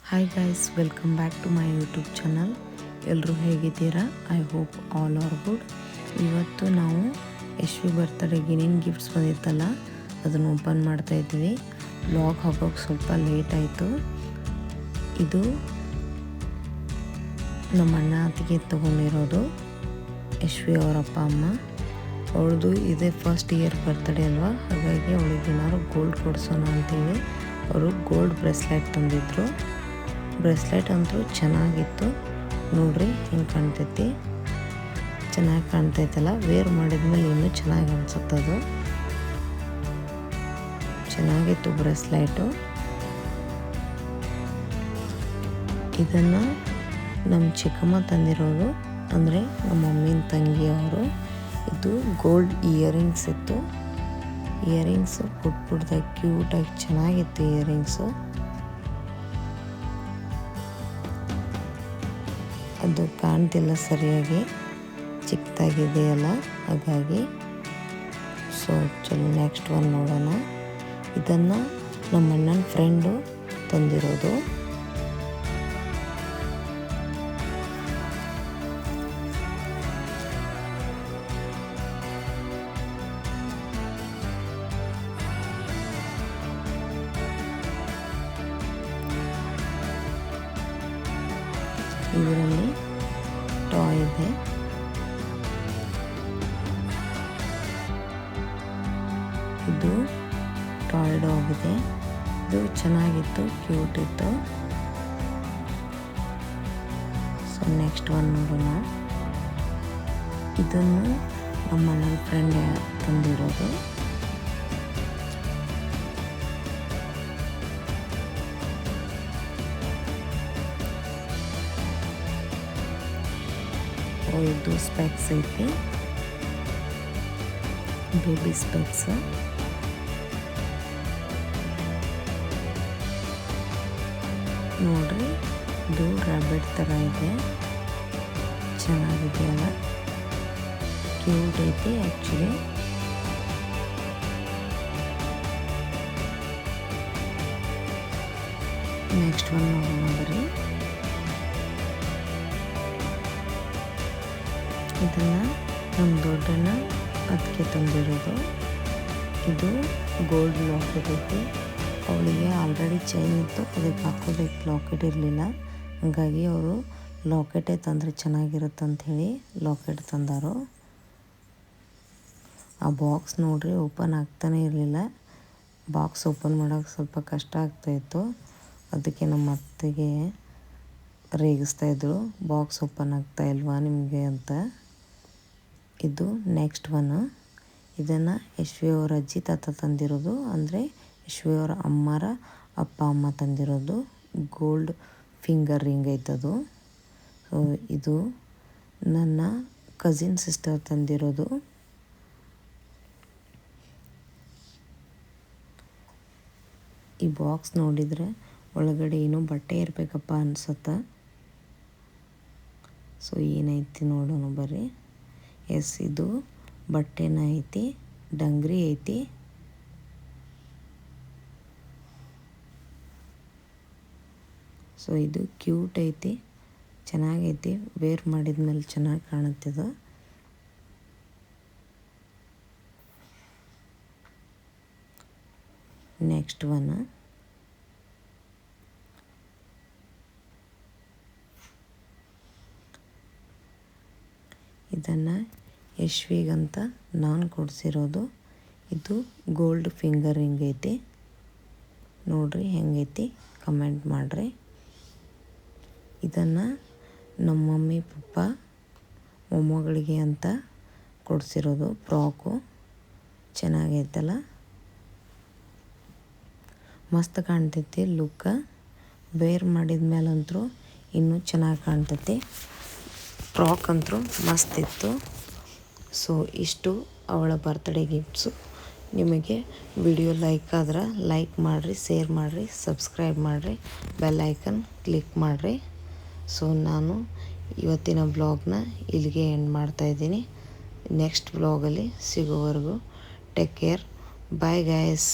Hi guys, welcome back to my YouTube channel. ಎಲ್ಲರೂ ಹೇಗಿದ್ದೀರಾ? I hope all are good. ಇವತ್ತು ನಾವು ಯಶ್ವಿ ಬರ್ತಡೇಗೆ ಏನೇನು ಗಿಫ್ಟ್ಸ್ ಬಂದಿತ್ತಲ್ಲ ಅದನ್ನು ಓಪನ್ ಮಾಡ್ತಾ ಇದ್ವಿ. ವ್ಲಾಗ್ ಹಾಕೋಕ್ಕೆ ಸ್ವಲ್ಪ ಲೇಟ್ ಆಯಿತು. ಇದು ನಮ್ಮ ಅಣ್ಣ ಅತ್ತಿಗೆ ತೊಗೊಂಡಿರೋದು ಯಶ್ವಿ ಅವರ ಅಪ್ಪ ಅಮ್ಮ. ಅವಳದು ಇದೇ ಫಸ್ಟ್ ಇಯರ್ ಬರ್ತಡೇ ಅಲ್ವಾ, ಹಾಗಾಗಿ ಅವಳಿಗೆ ಏನಾದ್ರು ಗೋಲ್ಡ್ ಕೊಡಿಸೋಣ ಅಂತೇಳಿ ಅವರು ಗೋಲ್ಡ್ ಬ್ರೆಸ್ಲೆಟ್ ತಂದಿದ್ರು. ಬ್ರೆಸ್ಲೆಟ್ ಅಂತೂ ಚೆನ್ನಾಗಿತ್ತು ನೋಡ್ರಿ, ಹೆಂಗೆ ಕಾಣ್ತೈತಿ, ಚೆನ್ನಾಗಿ ಕಾಣ್ತೈತಲ್ಲ. ವೇರ್ ಮಾಡಿದ್ಮೇಲೆ ಇನ್ನೂ ಚೆನ್ನಾಗಿ ಅನ್ಸುತ್ತದು. ಚೆನ್ನಾಗಿತ್ತು ಬ್ರೆಸ್ಲೆಟು. ಇದನ್ನು ನಮ್ಮ ಚಿಕ್ಕಮ್ಮ ತಂದಿರೋದು, ಅಂದರೆ ನಮ್ಮ ಮಮ್ಮಿನ ತಂಗಿಯವರು. ಇದು ಗೋಲ್ಡ್ ಇಯರಿಂಗ್ಸ್ ಇತ್ತು. ಇಯರಿಂಗ್ಸು ಪುಟ್ಟಾಗಿ ಕ್ಯೂಟಾಗಿ ಚೆನ್ನಾಗಿತ್ತು ಇಯರಿಂಗ್ಸು. ಅದು ಕಾಣ್ತಿಲ್ಲ ಸರಿಯಾಗಿ, ಚಿಕ್ಕದಾಗಿದೆಯಲ್ಲ ಹಾಗಾಗಿ. ಸೊ ಚಲೋ ನೆಕ್ಸ್ಟ್ ಒನ್ ನೋಡೋಣ. ಇದನ್ನು ನಮ್ಮ ಅಣ್ಣನ ಫ್ರೆಂಡು ತಂದಿರೋದು. ಇದರಲ್ಲಿ ಟಾಯ್ ಇದೆ. ಇದು ಟಾಯ್ ಡಾಗ್ ಇದೆ. ಇದು ಚೆನ್ನಾಗಿತ್ತು, ಕ್ಯೂಟ್ ಇತ್ತು. ಸೊ ನೆಕ್ಸ್ಟ್ ಒನ್ ನೋಡೋಣ. ಇದನ್ನು ನಮ್ಮ ನನ್ನ ಫ್ರೆಂಡ್ ತಂದಿರೋದು. ಇದು ಸ್ಪೆಕ್ಸ್ ಐತಿ, ಬೇಬಿ ಸ್ಪೆಕ್ಸ್. ನೋಡ್ರಿ, ಇದು ರ್ಯಾಬಿಟ್ ಥರ ಇದೆ, ಚೆನ್ನಾಗಿದೆಯಲ್ಲ, ಕ್ಯೂಟ್ ಐತಿ ಆ್ಯಕ್ಚುಲಿ. ನೆಕ್ಸ್ಟ್ ಒನ್ ನೋಡೋಣ ಬರ್ರಿ. ಇದನ್ನು ನಮ್ಮ ದೊಡ್ಡಣ್ಣ ಅದಕ್ಕೆ ತಂದಿರೋದು. ಇದು ಗೋಲ್ಡ್ ಲಾಕೆಟ್ ಐತಿ. ಅವಳಿಗೆ ಆಲ್ರೆಡಿ ಚೈನ್ ಇತ್ತು, ಅದಕ್ಕೆ ಹಾಕೋದಕ್ಕೆ ಲಾಕೆಟ್ ಇರಲಿಲ್ಲ. ಹಾಗಾಗಿ ಅವರು ಲಾಕೆಟೇ ತಂದರೆ ಚೆನ್ನಾಗಿರುತ್ತಂಥೇಳಿ ಲಾಕೆಟ್ ತಂದಾರು. ಆ ಬಾಕ್ಸ್ ನೋಡ್ರಿ ಓಪನ್ ಆಗ್ತಾನೆ ಇರಲಿಲ್ಲ. ಬಾಕ್ಸ್ ಓಪನ್ ಮಾಡೋಕ್ಕೆ ಸ್ವಲ್ಪ ಕಷ್ಟ ಆಗ್ತಾಯಿತ್ತು. ಅದಕ್ಕೆ ನಮ್ಮ ಅತ್ತೆಗೆ ರೇಗಿಸ್ತಾಯಿದ್ರು, ಬಾಕ್ಸ್ ಓಪನ್ ಆಗ್ತಾ ಇಲ್ವಾ ನಿಮಗೆ ಅಂತ. ಇದು ನೆಕ್ಸ್ಟ್ ಒನ್. ಇದನ್ನು ಯಶ್ವಿ ಅವರ ಅಜ್ಜಿ ತಾತ ತಂದಿರೋದು, ಅಂದರೆ ಯಶ್ವಿ ಅವರ ಅಮ್ಮರ ಅಪ್ಪ ಅಮ್ಮ ತಂದಿರೋದು. ಗೋಲ್ಡ್ ಫಿಂಗರ್ ರಿಂಗ್ ಐತದು. ಸೊ ಇದು ನನ್ನ ಕಸಿನ್ ಸಿಸ್ಟರ್ ತಂದಿರೋದು. ಈ ಬಾಕ್ಸ್ ನೋಡಿದರೆ ಒಳಗಡೆ ಏನೋ ಬಟ್ಟೆ ಇರಬೇಕಪ್ಪ ಅನ್ಸುತ್ತೆ. ಸೊ ಏನೈತಿ ನೋಡೋಣ ಬರ್ರಿ. ಎಸ್, ಇದು ಬಟ್ಟೆನ ಐತಿ, ಡಂಗ್ರಿ ಐತಿ. ಸೊ ಇದು ಕ್ಯೂಟ್ ಐತಿ, ಚೆನ್ನಾಗೈತಿ. ವೇರ್ ಮಾಡಿದ್ಮೇಲೆ ಚೆನ್ನಾಗಿ ಕಾಣುತ್ತಿದೆ. Next one. ಇದನ್ನು ಯಶ್ವಿಗಂತ ನಾನು ಕೊಡಿಸಿರೋದು. ಇದು ಗೋಲ್ಡ್ ಫಿಂಗರ್ ರಿಂಗ್ ಐತಿ. ನೋಡ್ರಿ ಹೆಂಗೈತಿ, ಕಮೆಂಟ್ ಮಾಡಿರಿ. ಇದನ್ನು ನಮ್ಮ ಮಮ್ಮಿ ಪಪ್ಪ ಮೊಮ್ಮಗಳಿಗೆ ಅಂತ ಕೊಡಿಸಿರೋದು. ಫ್ರಾಕು ಚೆನ್ನಾಗೈತಲ್ಲ, ಮಸ್ತ್ ಕಾಣ್ತೈತಿ ಲುಕ್ಕ. ವೇರ್ ಮಾಡಿದ ಮೇಲಂತೂ ಇನ್ನೂ ಚೆನ್ನಾಗಿ ಕಾಣ್ತೈತಿ. ಫ್ರಾಕ್ ಅಂತೂ ಮಸ್ತ್ ಇತ್ತು. ಸೊ ಇಷ್ಟು ಅವಳ ಬರ್ತ್ಡೇ ಗಿಫ್ಟ್ಸು. ನಿಮಗೆ ವಿಡಿಯೋ ಲೈಕ್ ಆದ್ರೆ ಲೈಕ್ ಮಾಡಿರಿ, ಶೇರ್ ಮಾಡಿರಿ, ಸಬ್ಸ್ಕ್ರೈಬ್ ಮಾಡಿರಿ, ಬೆಲ್ ಐಕನ್ ಕ್ಲಿಕ್ ಮಾಡಿರಿ. ಸೊ ನಾನು ಇವತ್ತಿನ ಬ್ಲಾಗ್ನ ಇಲ್ಲಿಗೆ ಎಂಡ್ ಮಾಡ್ತಾಯಿದ್ದೀನಿ. ನೆಕ್ಸ್ಟ್ ಬ್ಲಾಗಲ್ಲಿ ಸಿಗೋವರೆಗೂ ಟೇಕ್ ಕೇರ್. Bye guys.